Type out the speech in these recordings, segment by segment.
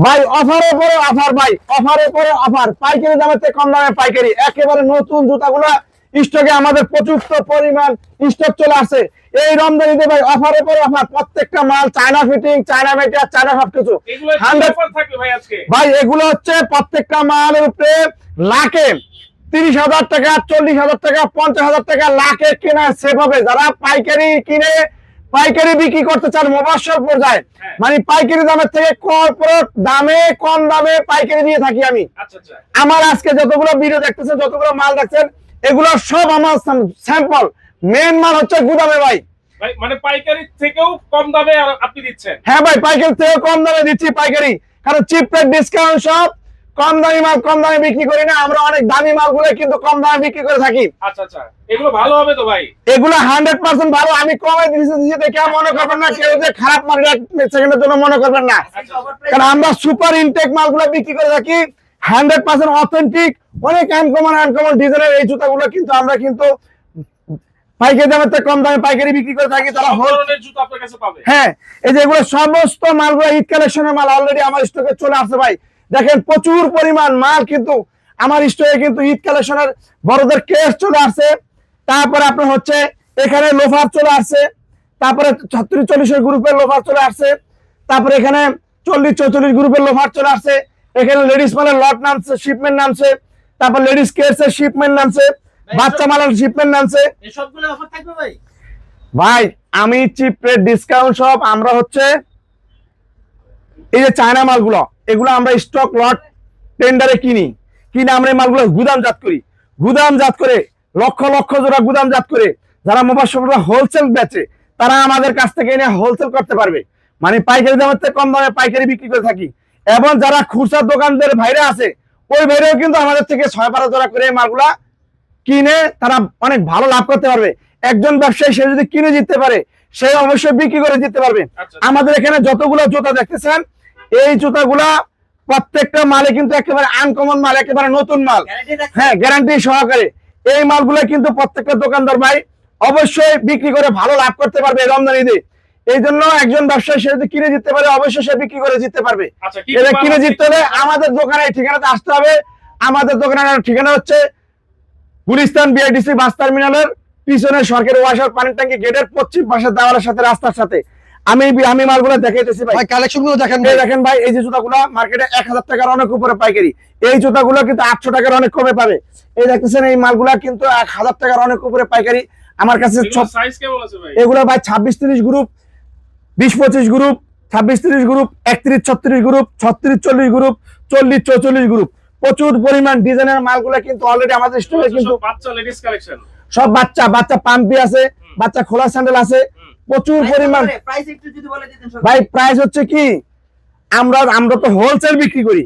ভাই অফারে পরে অফার, ভাই অফারে পরে অফার, পাইকারি দামের থেকে কম দামে পাইকারি, একেবারে নতুন জুতাগুলো স্টকে আমাদের প্রচুর পরিমাণ স্টক চলে আসে এই রমজান ঈদে ভাই। অফারে পরে অফার, প্রত্যেকটা মাল China fitting, China material, China সবকিছু। ভাই এগুলো হচ্ছে প্রত্যেকটা মালের উপরে লাখে 30,000 টাকা, 40,000 টাকা, 50,000 টাকা লাখে কেনা সেভ হবে। যারা পাইকারি কিনে পাইকারি বিক্রি করতে চান মফস্বল পর্যায়ে, মানে পাইকারি দামের থেকে কর্পোরেট দামে কম দামে পাইকারি দিয়ে থাকি আমি। আমার আজকে যতগুলো ভিডিও দেখতেছেন, যতগুলো মাল দেখছেন, এগুলো সব আমার স্যাম্পল। মেন মাল হচ্ছে গুদামে ভাই, মানে পাইকারি থেকেও কম দামে আপনি দিচ্ছেন? হ্যাঁ ভাই, পাইকারি থেকেও কম দামে দিচ্ছি পাইকারি, কারণ চিপ রেট ডিসকাউন্ট সব। কম দামি মাল কম দামে বিক্রি করি না আমরা, অনেক দামি মালগুলো কিন্তু কম দামে বিক্রি করে থাকি। আচ্ছা আচ্ছা, এগুলো ভালো হবে তো ভাই? এগুলো 100% ভালো। আমি কমে দিয়েছি দেখে মনে করবেন না কেউ যে খারাপ মাল, এক সেকেন্ডের জন্য মনে করবেন না, কারণ আমরা সুপার ইনটেক মালগুলো বিক্রি করে থাকি 100% অথেন্টিক, অনেক আনকমন ডিজাইনের এই জুতাগুলো কিন্তু আমরা কিন্তু পাইকারি দামের থেকে কম দামে পাইকারি বিক্রি করে থাকি। তারা ধরনের জুতা আপনার কাছে পাবে? হ্যাঁ, এই যে এগুলো সমস্ত মালগুলো ঈদ কালেকশনের মাল অলরেডি আমার স্টকে চলে আসছে ভাই। দেখেন প্রচুর পরিমাণ মাল কিন্তু আমার স্টকে কিন্তু ঈদ কালেকশনের বড়দের কেস চলে আসছে। তারপরে আপনার হচ্ছে এখানে লোফার চলে আসছে, তারপরে 36-40 গ্রুপের লোফার চলে আসছে, তারপরে এখানে 40-44 গ্রুপের লোফার চলে আসছে, এখানে লেডিস মালের লট নামছে, শিপমেন্ট নামছে, তারপর লেডিস কেসের শিপমেন্ট নামছে, বাচ্চা মালের শিপমেন্ট নামছে। এই সবগুলো অফার থাকবে ভাই? ভাই আমি চিপ রেট ডিসকাউন্ট সব, আমরা হচ্ছে এই যে চায়না মালগুলো, এগুলো আমরা স্টক লট টেন্ডারে কিনে আমরা এই মালগুলো গুদামজাত করি, গুদামজাত করে লক্ষ লক্ষ জোড়া গুদামজাত করে যারা মোবাইল হোলসেল বেচে তারা আমাদের কাছ থেকে এনে হোলসেল করতে পারবে, মানে পাইকারি দামের থেকে কম দামে পাইকারি বিক্রি করে থাকি। এবং যারা খুচরা দোকানদার ভাইরা আছে, ওই ভাইরাও কিন্তু আমাদের থেকে 6-12 জোড়া করে এই মালগুলা কিনে তারা অনেক ভালো লাভ করতে পারবে। একজন ব্যবসায়ী সে যদি কিনে জিততে পারে, সে অবশ্যই বিক্রি করে জিততে পারবে। আমাদের এখানে যতগুলো জুতা দেখতেছেন, এই জুতাগুলা প্রত্যেকটা মালে কিন্তু একেবারে আনকমন মাল, একেবারে নতুন মাল, হ্যাঁ গ্যারান্টি সহকারে। এই মালগুলো কিন্তু প্রত্যেকটা দোকানদার ভাই অবশ্যই বিক্রি করে ভালো লাভ করতে পারবে রমজান ঈদে। এই জন্য একজন ব্যবসায়ী সে যদি কিনে জিততে পারে, অবশ্যই সে বিক্রি করে জিততে পারবে। এটা কিনে জিততে হলে আমাদের দোকানের ঠিকানাতে আসতে হবে। আমাদের দোকানের ঠিকানা হচ্ছে গুলিস্তান বিআইডিসি বাস টার্মিনালের পিছনে সরকারি ওয়াসার পানির ট্যাঙ্কি গেটের পশ্চিম পাশে দেওয়ালের সাথে রাস্তার সাথে। আমি মালগুলো দেখাইতেছি ভাই, কালেকশন গুলো দেখেন। দেখেন ভাই, এই যে জুতাগুলো মার্কেটে 1000 টাকার অনেক উপরে পাইকারি, এই জুতাগুলো কিন্তু 800 টাকার অনেক কমে পাবে। এই দেখতেছেন এই মালগুলা কিন্তু 1000 টাকার অনেক উপরে পাইকারি আমার কাছে। সাইজ কেমন আছে ভাই? এগুলো ভাই 26-30 group, 20-25 group, 26-30 group, 31-36 group, 36-40 group, 40-44 group, প্রচুর পরিমাণ ডিজাইনের মালগুলো কিন্তু অলরেডি আমাদের স্টকে কিন্তু বাচ্চা লেডিস কালেকশন সব, বাচ্চা পাম্পি আছে, বাচ্চা খোলা স্যান্ডেল আছে, প্রচুর পরিমাণ। প্রাইস একটু যদি বলে দিতেন ভাই প্রাইস হচ্ছে কি, আমরা তো হোলসেল বিক্রি করি,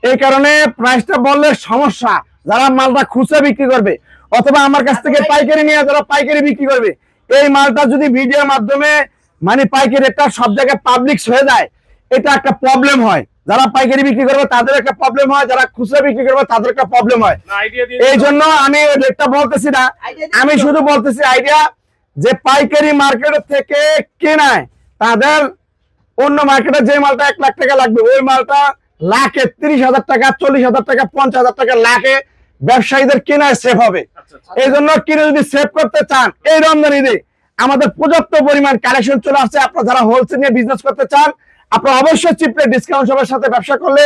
এই কারণে প্রাইসটা বললে সমস্যা। যারা মালটা খুচরা বিক্রি করবে অথবা আমার কাছ থেকে পাইকারি নিয়ে যারা পাইকারি বিক্রি করবে, এই মালটা যদি ভিডিওর মাধ্যমে মানে পাইকারি রেটটা সব জায়গায় পাবলিক হয়ে যায়, এটা একটা প্রবলেম হয়। যারা পাইকারি বিক্রি করবে তাদের একটা প্রবলেম হয়, যারা খুচরা বিক্রি করবে তাদের একটা প্রবলেম হয়। এই জন্য আমি রেটটা বলতেছি না, আমি শুধু বলতেছি আইডিয়া যে পাইকারি মার্কেট থেকে কেনায় তাদের অন্য মার্কেটে যে মালটা 1 লাখ টাকা লাগবে, ওই মালটা লাখে 30,000 টাকা, 40,000 টাকা, 50,000 টাকা লাখে ব্যবসায়ীদের কেনায় সেভ হবে। এই জন্য কিনে যদি সেভ করতে চান এই রমজান ঈদে আমাদের পর্যাপ্ত পরিমাণ কালেকশন চলে আসছে। আপনারা যারা হোলসেল নিয়ে বিজনেস করতে চান, আপনারা অবশ্যই চিপ রেট ডিসকাউন্ট সবার সাথে ব্যবসা করলে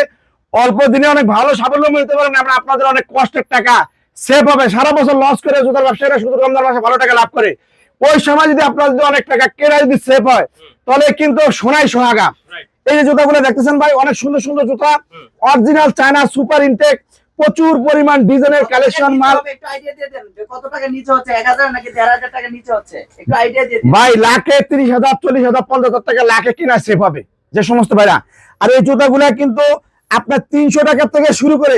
অল্প দিনে অনেক ভালো সাফল্য মিলতে পারেন। আমরা আপনাদের অনেক কষ্টের টাকা সেভ হবে। সারা বছর লস করে জুতার ব্যবসায়ীরা শুধু রমজান মাসে ভালো টাকা লাভ করে, ওই সময় যদি আপনার যদি অনেক টাকা কেনা যদি সেভ হয়, তাহলে কিন্তু সোনাই সোহাগা। এই যে জুতাগুলো দেখতেছেন ভাই, অনেক সুন্দর সুন্দর জুতা, অরিজিনাল চায়না সুপার ইনটেক, প্রচুর পরিমাণ ডিজাইনের কালেকশন মাল। একটু আইডিয়া দিয়ে দেন যে কত টাকা নিচে হচ্ছে, 1000 নাকি 1500 টাকা নিচে হচ্ছে, একটু আইডিয়া দিয়ে দেন ভাই। লাখে 30,000, 40,000, 50,000 টাকা লাখে কিনা সেভ হবে যে সমস্ত ভাইরা। আর এই জুতাগুলা কিন্তু আপনার 300 টাকা থেকে শুরু করে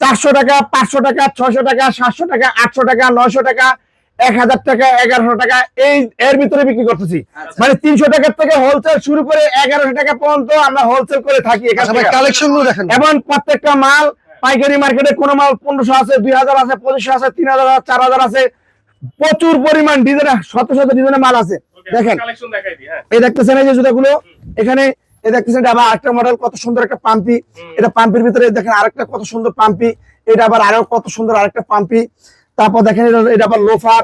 400 টাকা, 500 টাকা, 600 টাকা, 700 টাকা, 800 টাকা, 900 টাকা, 1000 টাকা, 1100 টাকা, এই এর ভিতরে বিক্রি করতেছি। মানে 300 টাকা থেকে হোলসেল শুরু করে 1100 টাকা পর্যন্ত আমরা হোলসেল করে থাকি। এখানে কালেকশন গুলো দেখেন। এবং প্রত্যেকটা মাল পাইকারি মার্কেটে কোন মাল 1500 আছে, 2000 আছে, 2500 আছে, 3000 আছে, 4000 আছে, প্রচুর পরিমাণ ডিজাইন, শত শত ডিজাইনের মাল আছে। দেখেন এই দেখতেছেন এই যে জুতাগুলো, এখানে এই দেখতেছেন এটা আবার আরেকটা মডেল, কত সুন্দর একটা পাম্পি। এটা পাম্পির ভিতরে দেখেন আরেকটা কত সুন্দর পাম্পি। এটা আবার আরো কত সুন্দর আরেকটা পাম্পি। তারপর দেখেন এটা আবার লোফার।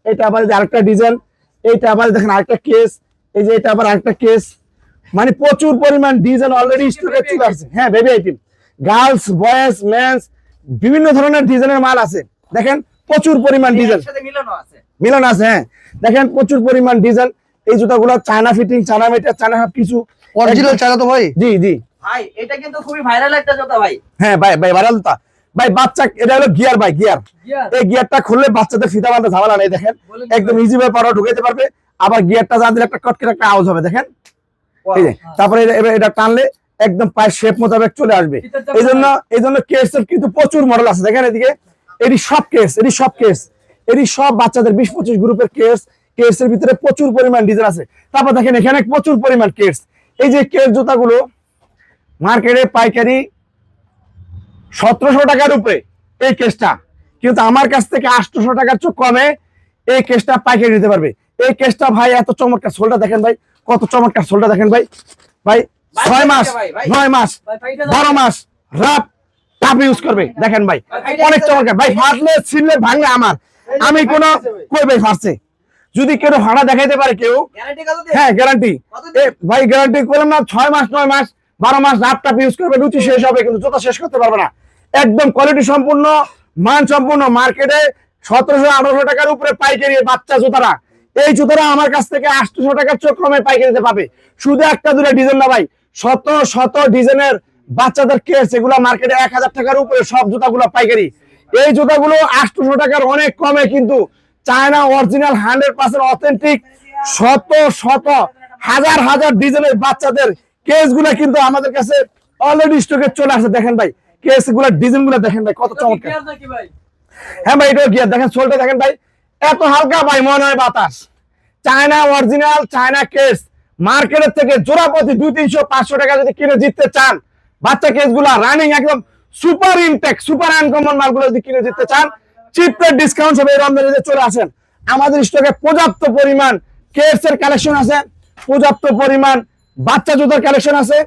এটা আবার আরেকটা ডিজাইন। এইটা আবার দেখেন আরেকটা কেস। এই যে এটা আবার আরেকটা কেস। মানে প্রচুর পরিমাণ ডিজাইন অলরেডি স্টকে চলে আসছে। হ্যাঁ, baby item, girls, boys, mens, বিভিন্ন ধরনের ডিজাইনের মাল আছে। দেখেন প্রচুর পরিমাণ ডিজাইন, সাথে মিলানো আছে। মিলন আছে। হ্যাঁ, দেখেন প্রচুর পরিমাণ ডিজাইন। এই জুতাগুলো চায়না ফিটিং, চায়না মেটার, চায়না সবকিছু অরিজিনাল চায়না তো ভাই। জি জি। ভাই এটা কিন্তু খুবই ভাইরাল একটা জুতা ভাই। হ্যাঁ ভাই, ভাই ভাইরাল জুতা ভাই। বাচ্চা, এটা হলো গিয়ার ভাই, গিয়ার। এই গিয়ারটা খুললে বাচ্চাদের ফিতা বাঁধা ঝামেলা নেই। দেখেন একদম ইজি ভাবে পাড়া ঢুকাইতে পারবে। আবার গিয়ারটা যা দিলে একটা কটকে একটা আওয়াজ হবে। দেখেন এই যে, তারপরে এটা টানলে একদম পায়ের শেপ মোতাবেক চলে আসবে। এই জন্য কেসের কিন্তু প্রচুর মডেল আছে। দেখেন এদিকে, এটি সব কেস, এটি সব কেস, এটি সব বাচ্চাদের 20-25 গ্রুপের কেস। কেসের ভিতরে প্রচুর পরিমাণ ডিজাইন আছে। তারপর দেখেন এখানে প্রচুর পরিমাণ কেস। এই যে কেস জুতাগুলো মার্কেটে পাইকারি 1700 টাকার উপরে এই কেসটা, কিন্তু আমার কাছ থেকে 800 টাকার চেয়ে কমে এই কেসটা পাইকারি নিতে পারবে। এই কেসটা ভাই এত চমৎকার, সোলটা দেখেন ভাই, কত চমৎকার সোলটা দেখেন ভাই। ভাই 6 মাস, 9 মাস, 12 মাস রাত টাপ ইউজ করবে। দেখেন ভাই অনেক চমৎকার ভাই। ফাটলে ছিনলে ভাঙলে আমার, আমি কোন কই ভাই ফাটছে। যদি কেউ ভাড়া দেখাইতে পারে কেউ, গ্যারান্টি কত দিন? হ্যাঁ গ্যারান্টি। ভাই গ্যারান্টি করলাম না, 6 মাস, 9 মাস, 12 মাস রাত টাপ ইউজ করবে, রুচি শেষ হবে কিন্তু জুতা শেষ করতে পারবে না। একদম কোয়ালিটি সম্পূর্ণ, মান সম্পূর্ণ। মার্কেটে 1700-1800 টাকার উপরে পাইকারি বাচ্চা জুতারা, এই জুতারা আমার কাছ থেকে 800 টাকার চেয়ে কমে পাইকারিতে পাবে। শুধু একটা দুটো ডিজাইন না ভাই, শত শত ডিজাইনের বাচ্চাদের কেস, এগুলো মার্কেটে 1000 টাকার উপরে সব জুতাগুলো পাইকারি। এই জুতাগুলো 800 টাকার অনেক কমে, কিন্তু চায়না অরিজিনাল 100% অথেন্টিক শত শত হাজার হাজার ডিজাইনের বাচ্চাদের কেসগুলো কিন্তু আমাদের কাছে অলরেডি স্টকে চলে আসছে। দেখেন ভাই কেসগুলো, ডিজাইনগুলো দেখেন ভাই কত চমৎকার। হ্যাঁ ভাই, এটা গিয়ার। দেখেন সোলটা দেখেন ভাই, এত হালকা ভাই মনে হয় বাতাস। চায়না অরিজিনাল চায়না কেস, মার্কেটের থেকে জোড়া প্রতি 200-300-500 টাকা যদি কিনে জিততে চান, বাচ্চা কেসগুলা রানিং একদম সুপার ইনটেক, সুপার আনকমন মালগুলো যদি কিনে জিততে চান, চিপ রেট ডিসকাউন্ট হবে। এই রমজানে চলে আসেন, আমাদের স্টকে পর্যাপ্ত পরিমাণ কেসের কালেকশন আছে, পর্যাপ্ত পরিমাণ বাচ্চা জুতার কালেকশন আছে,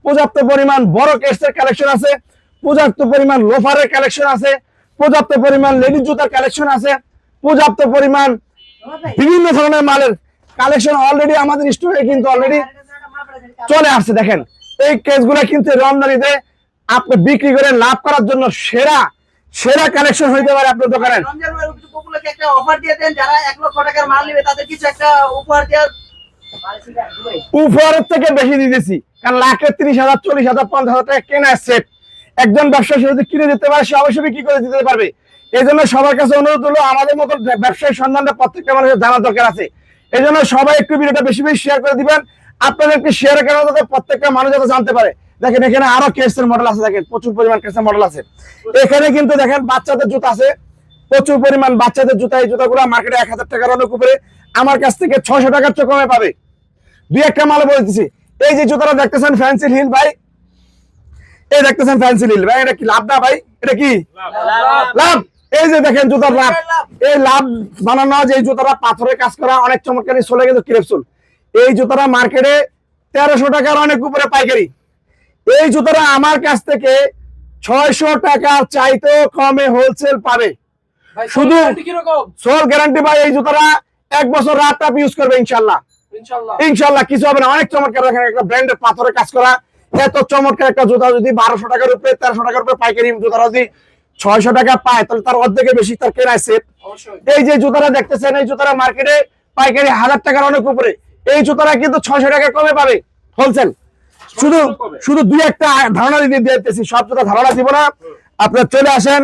পর্যাপ্ত পরিমাণ বড় কেসের কালেকশন আছে, পর্যাপ্ত পরিমাণ লোফারের কালেকশন আছে, পর্যাপ্ত পরিমাণ লেডিস জুতার কালেকশন আছে, পর্যাপ্ত পরিমাণ বিভিন্ন ধরনের মালের কালেকশন অলরেডি আমাদের স্টোরে কিন্তু অলরেডি চলে আসছে। দেখেন এই কেসগুলো কিন্তু রমজানিতে আপনি বিক্রি করে লাভ করার জন্য সেরা সেরা কালেকশন হইতে পারে আপনার দোকানে। রমজান ভাই কিছু পপুলারকে একটা অফার দিয়ে দেন, যারা 1 লক্ষ টাকার মাল নেবে তাদের কিছু একটা উপহার দেওয়ার। উপহারের থেকে বেশি দিতেছি, কারণ লাখে 30,000, 40,000, 50,000 টাকা কেনা সেট একজন ব্যবসায়ী যদি কিনে দিতে পারে, সে অবশ্যই বিক্রি করে দিতে পারবে। এই জন্য সবার কাছে অনুরোধ হলো, আমাদের মতো ব্যবসায়ী সন্ধানটা প্রত্যেকটা মানুষের জানার দরকার আছে। এই জন্য সবাই একটু ভিডিওটা বেশি বেশি শেয়ার করে দিবেন। আপনাদের একটু শেয়ার করা যাতে প্রত্যেকটা মানুষ যাতে জানতে পারে। দেখেন এখানে আরো কেসের মডেল আছে, দেখেন প্রচুর পরিমাণ কেসের মডেল আছে। এখানে কিন্তু দেখেন বাচ্চাদের জুতা আছে, প্রচুর পরিমাণ বাচ্চাদের জুতা। এই জুতাগুলো মার্কেটে 1000 টাকার অনেক উপরে, আমার কাছ থেকে 600 টাকার চেয়ে কমে পাবে। দুই একটা মাল বলতেছি। এই যে জুতাটা দেখতেছেন ফ্যান্সি হিল ভাই, এই দেখতেছেন ফ্যান্সি হিল ভাই, এটা কি লাভ না ভাই? এটা কি লাভ? এই যে দেখেন জুতার লাভ, এই লাভ বানানো যে জুতাটা পাথরের কাজ করা, অনেক চমৎকারী চলে কিন্তু ক্রেপসুল। এই জুতাটা মার্কেটে 1300 টাকার অনেক উপরে পাইকারি। এই জুতাটা আমার কাছ থেকে 600 টাকার চাইতেও কমে হোলসেল পাবে। শুধু সোল গ্যারান্টি ভাই। এই জুতাটা 1 বছর রাত টাপ ইউজ করবে ইনশাল্লাহ, ইনশাল্লাহ কিছু হবে না। অনেক চমৎকার দেখেন, একটা ব্র্যান্ডের পাথরের কাজ করা, এত চমৎকার একটা জুতা যদি 1200 টাকার উপরে, 1300 টাকার উপরে পাইকারি জুতাটা যদি 600 টাকা পায়, তাহলে তার অর্ধেকের বেশি তার কেনায় সেট। এই যে জুতাটা দেখতেছেন, এই জুতাটা মার্কেটে পাইকারি 1000 টাকার অনেক উপরে। এই জুতাটা কিন্তু 600 টাকা কমে পাবে হোলসেল। শুধু শুধু দুই একটা ধারণা দিয়ে দিতেছি, সব জুতা ধারণা দিব না। আপনারা চলে আসেন,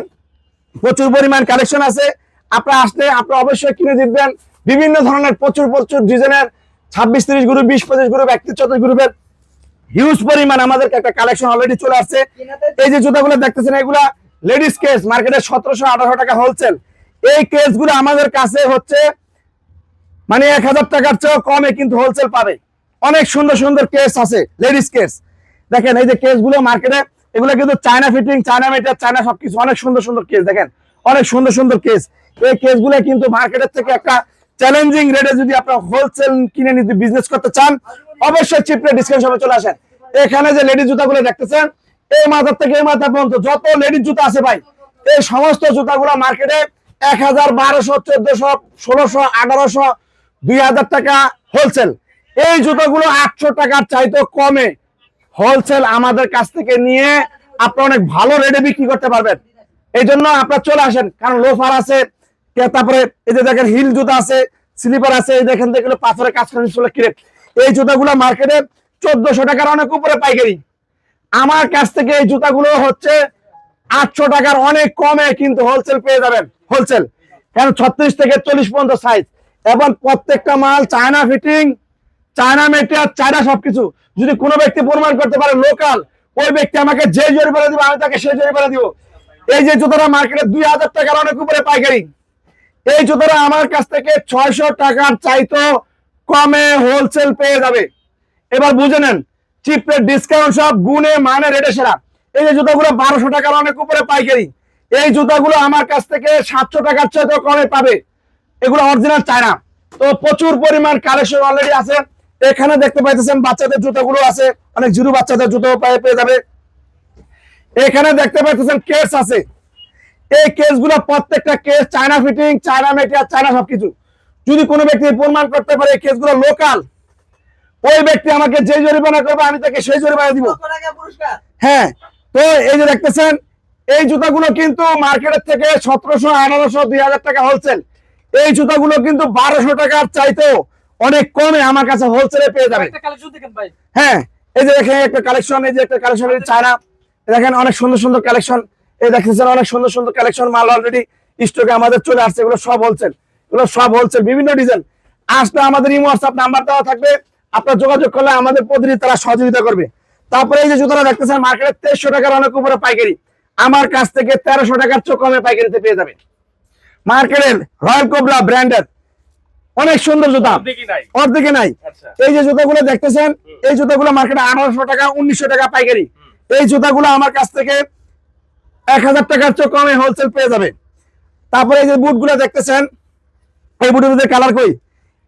প্রচুর পরিমাণ কালেকশন আছে। আপনারা আসলে আপনারা অবশ্যই কিনে জিতবেন। বিভিন্ন ধরনের প্রচুর প্রচুর ডিজাইনের 26-30 গ্রুপ, 20-25 গ্রুপ, 31-34 গ্রুপের হিউজ পরিমাণ আমাদের একটা কালেকশন অলরেডি চলে আসছে। এই যে জুতাগুলো দেখতেছেন, এগুলা লেডিস কেস, মার্কেটে 1700-1800 টাকা হোলসেল। এই কেসগুলো আমাদের কাছে হচ্ছে মানে 1000 টাকার চেয়েও কমে কিন্তু হোলসেল পাবে। অনেক সুন্দর সুন্দর কেস আছে, লেডিস কেস। দেখেন এই যে কেসগুলো মার্কেটে, এগুলো কিন্তু চায়না ফিটিং, চায়না মেটার, চায়না সবকিছু, অনেক সুন্দর সুন্দর কেস। দেখেন অনেক সুন্দর সুন্দর কেস। এই কেসগুলো কিন্তু মার্কেটের থেকে একটা চ্যালেঞ্জিং রেটে যদি আপনারা হোলসেল কিনে নিতে বিজনেস করতে চান, অবশ্যই চিপ রেট ডিসকাউন্ট শপে চলে আসেন। এখানে যে লেডিস জুতাগুলো দেখতেছেন, এই মাথার থেকে এই মাথা পর্যন্ত যত লেডিস জুতা আছে ভাই, এই সমস্ত জুতাগুলো মার্কেটে 1000, 1200, 1400, 1600, 1800, 2000 টাকা হোলসেল। এই জুতাগুলো 800 টাকার চাইতে কমে হোলসেল আমাদের কাছ থেকে নিয়ে আপনি অনেক ভালো রেটে বিক্রি করতে পারবেন। এই জন্য আপনারা চলে আসেন, কারণ লোফার আছে, তারপরে এই যে দেখেন হিল জুতা আছে, স্লিপার আছে, এই দেখেন দেখলে পাথরের কাজ করে কিরে। এই জুতাগুলো মার্কেটে 1400 টাকার অনেক উপরে পাইকারি। আমার কাছ থেকে এই জুতাগুলো হচ্ছে 800 টাকার অনেক কমে কিন্তু হোলসেল পেয়ে যাবেন। হোলসেল কারণ 36 থেকে 40 পর্যন্ত সাইজ, এবং প্রত্যেকটা মাল China fitting, China material, China সবকিছু। যদি কোনো ব্যক্তি প্রমাণ করতে পারে লোকাল, ওই ব্যক্তি আমাকে যে জরিমানা দিব আমি তাকে সেই জরিমানা দিব। এই যে জুতোটা মার্কেটে 2000 টাকার অনেক উপরে পাইকারি, এই জুতোটা আমার কাছ থেকে 600 টাকার চাইতো কমে হোলসেল পেয়ে যাবে। এবার বুঝে নেন, চিপ রেট, ডিসকাউন্ট সব, গুণে মানে রেটে সেরা। এই যে জুতাগুলো 1200 টাকার অনেক উপরে পাইকারি, এই জুতাগুলো আমার কাছ থেকে 700 টাকার চাইতেও কমে পাবে। এগুলো অরিজিনাল চায়না। তো প্রচুর পরিমাণ কালেকশন অলরেডি আছে। এখানে দেখতে পাইতেছেন বাচ্চাদের জুতাগুলো আছে, অনেক জিরো বাচ্চাদের জুতো পেয়ে যাবে। এখানে দেখতে পাইতেছেন কেস আছে, এই কেসগুলো প্রত্যেকটা case China fitting, China material, China সবকিছু। যদি কোনো ব্যক্তি প্রমাণ করতে পারে এই কেসগুলো লোকাল, ওই ব্যক্তি আমাকে যে জরিমানা করবে আমি তাকে সেই জরিমানা দিব। কত টাকা পুরস্কার? হ্যাঁ, তো এই যে দেখতেছেন এই জুতাগুলো কিন্তু মার্কেটের থেকে 1700, 1800, 2000 টাকা হোলসেল। এই জুতাগুলো কিন্তু 1200 টাকার চাইতেও অনেক কমে আমার কাছে হোলসেলে পেয়ে যাবে। একটা কালেকশন দেখেন ভাই। হ্যাঁ, এই যে দেখেন একটা কালেকশন, এই যে একটা কালেকশন চায়না, দেখেন অনেক সুন্দর সুন্দর কালেকশন। এই দেখতেছেন অনেক সুন্দর সুন্দর কালেকশন, মাল অলরেডি স্টকে আমাদের চলে আসছে। এগুলো সব হোলসেল, এগুলো সব হোলসেল, বিভিন্ন ডিজাইন। আসলে আমাদের ইমো হোয়াটসঅ্যাপ নাম্বার দেওয়া থাকবে, আপনার যোগাযোগ করলে আমাদের প্রতিনিধি তারা সহযোগিতা করবে। তারপরে এই যে জুতোটা দেখতেছেন মার্কেটে 2300 টাকার অনেক উপরে পাইকারি, আমার কাছ থেকে 1300 টাকার চেয়ে কমে পাইকারিতে পেয়ে যাবে। মার্কেটের রয়্যাল কোবরা ব্র্যান্ডের অনেক সুন্দর জুতা, অর্ধেকে নাই। এই যে জুতাগুলো দেখতেছেন, এই জুতাগুলো মার্কেটে 1800 টাকা, 1900 টাকা পাইকারি। এই জুতাগুলো আমার কাছ থেকে 1000 টাকার চেয়ে কমে হোলসেল পেয়ে যাবে। তারপরে এই যে বুটগুলো দেখতেছেন, এই বুটের মধ্যে কালার কই,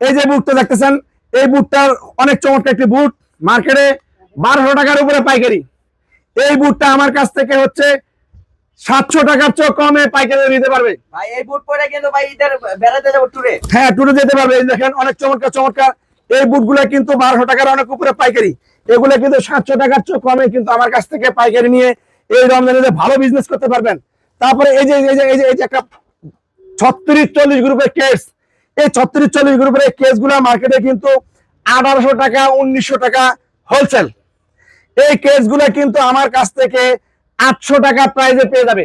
এই যে বুটটা দেখতেছেন, এই বুটটার অনেক চমৎকার একটি বুট, মার্কেটে 1200 টাকার উপরে পাইকারি। এই বুটটা আমার কাছ থেকে হচ্ছে 700 টাকার চেয়ে কমে পাইকারি নিতে পারবে। ভাই এই বুট পরে কিন্তু ভাই ঈদের বেড়াতে যাব ট্যুরে। হ্যাঁ, ট্যুরে যেতে পারবে। এই দেখেন অনেক চমৎকার চমৎকার এই বুটগুলো কিন্তু 1200 টাকার অনেক উপরে পাইকারি। এগুলো কিন্তু 700 টাকার চেয়ে কমে কিন্তু আমার কাছ থেকে পাইকারি নিয়ে এই রমজানে ভালো বিজনেস করতে পারবেন। তারপরে এই যে এই যে এই যে এই যে একটা 36-40 গ্রুপের কেস, এই 36-40 গ্রুপের এই কেসগুলো মার্কেটে কিন্তু 1800 টাকা, 1900 টাকা হোলসেল। এই কেসগুলো কিন্তু আমার কাছ থেকে 800 টাকা প্রাইসে পেয়ে যাবে।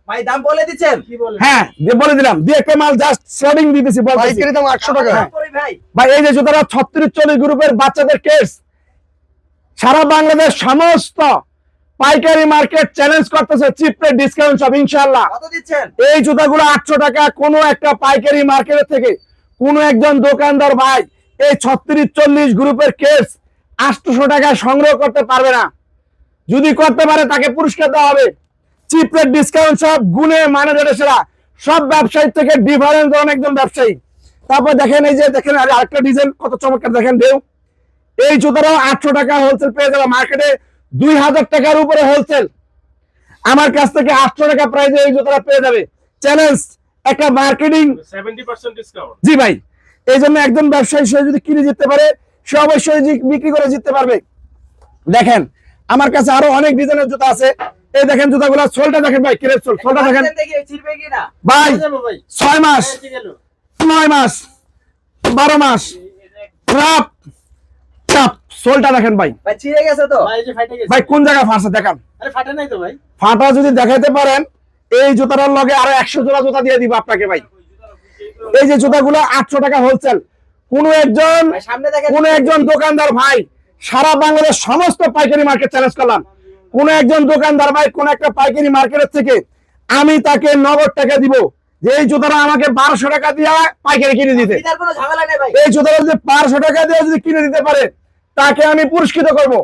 ভাই দাম বলে দিচ্ছেন? হ্যাঁ, বলে দিলাম, দিয়ে একটা মাল জাস্ট সেটিং দিতেছি, পাইকারি দাম 800 টাকা। ভাই ভাই এই যে জুতাটা 36-40 গ্রুপের বাচ্চাদের কেস, সারা বাংলাদেশ সমস্ত পাইকারি মার্কেট চ্যালেঞ্জ করতেছে চিপ রেট ডিসকাউন্ট সব ইনশাআল্লাহ। কত দিচ্ছেন? এই জুতাগুলো 800 টাকা। কোনো একটা পাইকারি মার্কেটের থেকে কোনো একজন দোকানদার ভাই এই 36-40 গ্রুপের কেস 800 টাকা সংগ্রহ করতে পারবে না। যদি করতে পারে তাকে পুরস্কার দেওয়া হবে। চিপ রেট ডিসকাউন্ট সব, গুণে মানে রেটে সেরা, সব ব্যবসায়ী থেকে ডিফারেন্স অনেকজন ব্যবসায়ী। তারপর দেখেন এই যে দেখেন আরেকটা ডিজাইন কত চমৎকার, দেখেন ঢেউ। এই জুতাটাও 800 টাকা হোলসেল পেয়ে যাবে, মার্কেটে 2000 টাকার উপরে হোলসেল। আমার কাছ থেকে 800 টাকা প্রাইসে এই জুতাটা পেয়ে যাবে। চ্যালেঞ্জ, একটা মার্কেটিং 70% ডিসকাউন্ট। জি ভাই, এই জন্য একজন ব্যবসায়ী সে যদি কিনে জিততে পারে, সে অবশ্যই বিক্রি করে জিততে পারবে। দেখেন আমার কাছে আরো অনেক ডিজাইনের জুতা আছে। এই দেখেন জুতাগুলো, সোলটা দেখেন ভাই, কিরে সোলটা দেখেন ভাই, 6 মাস, 9 মাস, 12 মাস ট্রাপ ট্রাপ, সোলটা দেখেন ভাই। ভাই ছিঁড়ে গেছে তো? ভাই কোন জায়গা ফাঁসা দেখান। আরে ফাটে নাই তো ভাই। ফাটা যদি দেখাইতে পারেন, এই জুতাটার লগে আরো 100 জোড়া জুতা দিয়ে দিব আপনাকে ভাই। এই যে জুতাগুলো 800 টাকা হোলসেল। কোন একজন দোকানদার ভাই, সারা বাংলাদেশ সমস্ত পাইকারি মার্কেট চ্যালেঞ্জ করলাম, কোন একজন দোকানদার ভাই কোন একটা পাইকারি মার্কেটের থেকে আমি তাকে নগদ টাকা দিব যে এই জুতাটা আমাকে 1200 টাকা দিয়ে পাইকারি কিনে দিতে। এই জুতাটা যদি 1200 টাকা দিয়ে যদি কিনে দিতে পারে, তাকে আমি পুরস্কৃত করবো,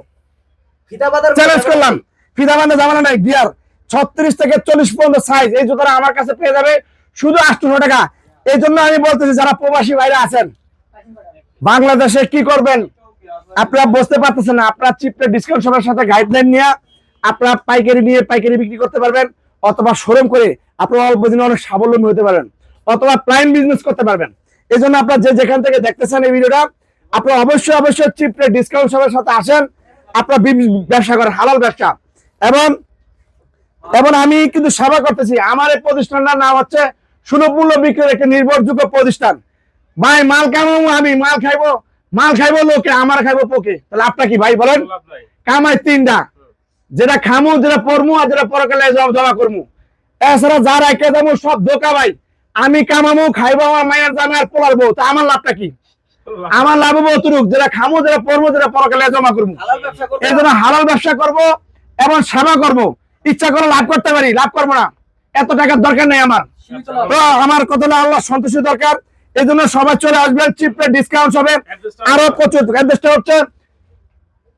চ্যালেঞ্জ করলাম। ফিতা বান্ধা জামানা নাই, গিয়ার 36 থেকে 40 পর্যন্ত সাইজ। এই জুতাটা আমার কাছে পেয়ে যাবে শুধু 800 টাকা। এই জন্য আমি বলতেছি, যারা প্রবাসী ভাইরা আছেন বাংলাদেশে কি করবেন, আপনারা বুঝতে পারতেছেন না, আপনারা চিপ রেট ডিসকাউন্ট সবার সাথে গাইডলাইন নিয়ে আপনারা পাইকারি নিয়ে পাইকারি বিক্রি করতে পারবেন, অথবা শোরুম করে আপনারা অল্প দিনে অনেক স্বাবলম্বী হতে পারেন, অথবা প্রাইম বিজনেস করতে পারবেন। এই জন্য আপনারা যে যেখান থেকে দেখতেছেন এই ভিডিওটা, আপনারা অবশ্যই অবশ্যই চিপ রেট ডিসকাউন্ট সবার সাথে আসেন, আপনারা ব্যবসা করেন, হালাল ব্যবসা। এবং এবং আমি কিন্তু সেবা করতেছি। আমার এই প্রতিষ্ঠানটার নাম হচ্ছে সুলভ মূল্য বিক্রির একটা নির্ভরযোগ্য প্রতিষ্ঠান। ভাই মাল কামাবো আমি, মাল খাইবো লোকে, আমার খাইবো পোকে, তাহলে আপনার কি ভাই বলেন? লাভ নাই। কামাই তিনটা, যেটা খামু, যেটা পরমু, আর যেটা পরকালে জমা করমু। এছাড়া যার একে যাবো সব ধোকা ভাই। আমি কামামু, খাইবো, আমার মায়ের জামে আর পোলার বউ, তা আমার লাভটা কি? আমার লাভ হবো অতটুক, যেটা খামু, যেটা পরমু, যেটা পরকালে জমা করবো। হালাল ব্যবসা করবো। এই জন্য হালাল ব্যবসা করবো এবং সেবা করবো। ইচ্ছা করে লাভ করতে পারি, লাভ করবো না, এত টাকার দরকার নেই আমার। সীমিত লাভ। তো আমার কত না আল্লাহ সন্তুষ্টি দরকার। এই জন্য সবাই চলে আসবেন, চিপ রেট ডিসকাউন্ট হবে আরো প্রচুর। অ্যাড্রেসটা হচ্ছে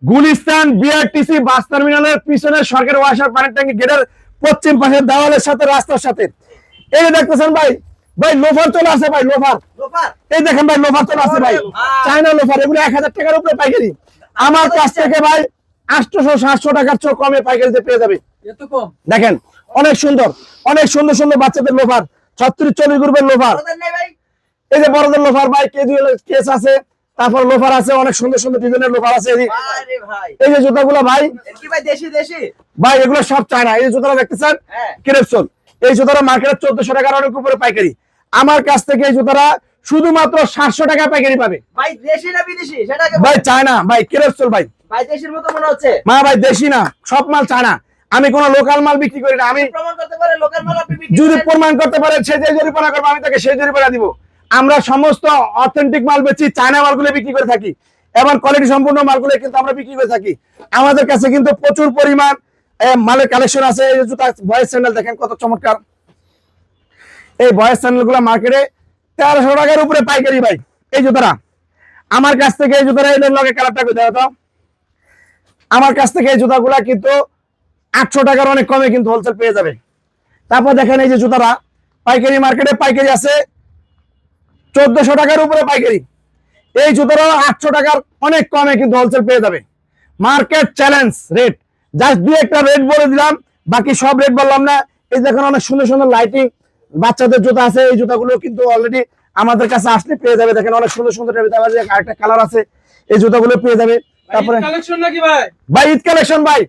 গুলিস্তান বিআরটিসি বাস টার্মিনালের পিছনে সরকারি ওয়াসার পানির ট্যাঙ্কি গেটের পশ্চিম পাশের দেওয়ালের সাথে, রাস্তার সাথে। এই যে দেখতেছেন ভাই, ভাই লোফার চলে আসে ভাই, লোফার। লোফার। এই দেখেন ভাই, লোফার চলে আসে ভাই, চায়না লোফার। এগুলো 1000 টাকার উপরে পাইকারি। আমার কাছ থেকে ভাই 800-700 টাকার চেয়ে কমে পাইকারিতে পেয়ে যাবে। এত কম। দেখেন অনেক সুন্দর সুন্দর বাচ্চাদের লোফার, 36-40 গ্রুপের লোফার। বড়দের নাই ভাই? এই যে বড়দের লোফার ভাই, কেস আছে, তারপর লোফার আছে, অনেক সুন্দর ডিজাইনের লোফার আছে। আরে ভাই। এই যে জুতাগুলো ভাই, এর কি ভাই দেশি দেশি? ভাই এগুলো সব চায়না। এই যে জুতাটা দেখতেছেন হ্যাঁ। ক্রেপসন, এই জুতাটা মার্কেটে 1400 টাকার অনেক উপরে পাইকারি। আমার কাছ থেকে এই জুতাটা শুধুমাত্র 700 টাকা পাইকারি পাবে। ভাই দেশি না বিদেশি সেটাকে ভাই চায়না, ভাই ক্রেপসন ভাই। ভাই দেশির মতো মনে হচ্ছে। ভাই দেশি না, সব মাল চায়না। আমি কোনো লোকাল মাল বিক্রি করি না। আমি প্রমাণ করতে পারে লোকাল মাল আপনি বিক্রি যদি করেন? প্রমাণ করতে পারে, সে যে জরিমানা করবে আমি তাকে সেই জরিমানা দিব। আমরা সমস্ত অথেন্টিক মাল বেচি, চায়না মালগুলো বিক্রি করে থাকি, এবং কোয়ালিটি সম্পূর্ণ মালগুলো কিন্তু আমরা বিক্রি করে থাকি। আমাদের কাছে কিন্তু প্রচুর পরিমাণ মালের কালেকশন আছে। এই যে জুতা বয়েজ স্যান্ডেল দেখেন কত চমৎকার। এই বয়েজ স্যান্ডেল গুলো মার্কেটে 1300 টাকার উপরে পাইকারি ভাই। এই জুতারা আমার কাছ থেকে, এই জুতারা এদের লগে কালারটা করে দেওয়া তো, আমার কাছ থেকে এই জুতাগুলা কিন্তু 800 টাকার অনেক কমে কিন্তু হোলসেল পেয়ে যাবে। তারপর দেখেন এই যে জুতারা পাইকারি, মার্কেটে পাইকারি আছে 1400 টাকার উপরে পাইকারি। এই জুতারা 800 টাকার অনেক কমে কিন্তু হোলসেল পেয়ে যাবে। মার্কেট চ্যালেঞ্জ রেট, জাস্ট দিয়ে একটা রেট বলে দিলাম, বাকি সব রেট বললাম না। এই দেখেন অনেক সুন্দর লাইটিং বাচ্চাদের জুতা আছে। এই জুতাগুলো কিন্তু অলরেডি আমাদের কাছে আসলে পেয়ে যাবে। দেখেন অনেক সুন্দর আরেকটা কালার আছে, এই জুতাগুলো পেয়ে যাবে। তারপরে কালেকশন নাকি ভাই? ভাই ঈদ কালেকশন, ভাই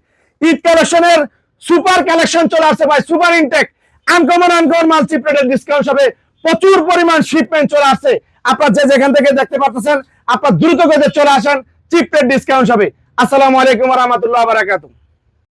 ঈদ কালেকশনের সুপার কালেকশন চলে আসছে ভাই, সুপার ইনটেক আনকমন মাল চিপ রেটের ডিসকাউন্ট হবে। প্রচুর পরিমাণ শিপমেন্ট চলে আসছে। আপনারা যে যেখান থেকে দেখতে পাচ্ছেন, আপনারা দ্রুত করে চলে আসেন, চিপ রেট ডিসকাউন্ট হবে। আসসালামু আলাইকুম ওয়া রাহমাতুল্লাহি ওয়া বারাকাতুহু।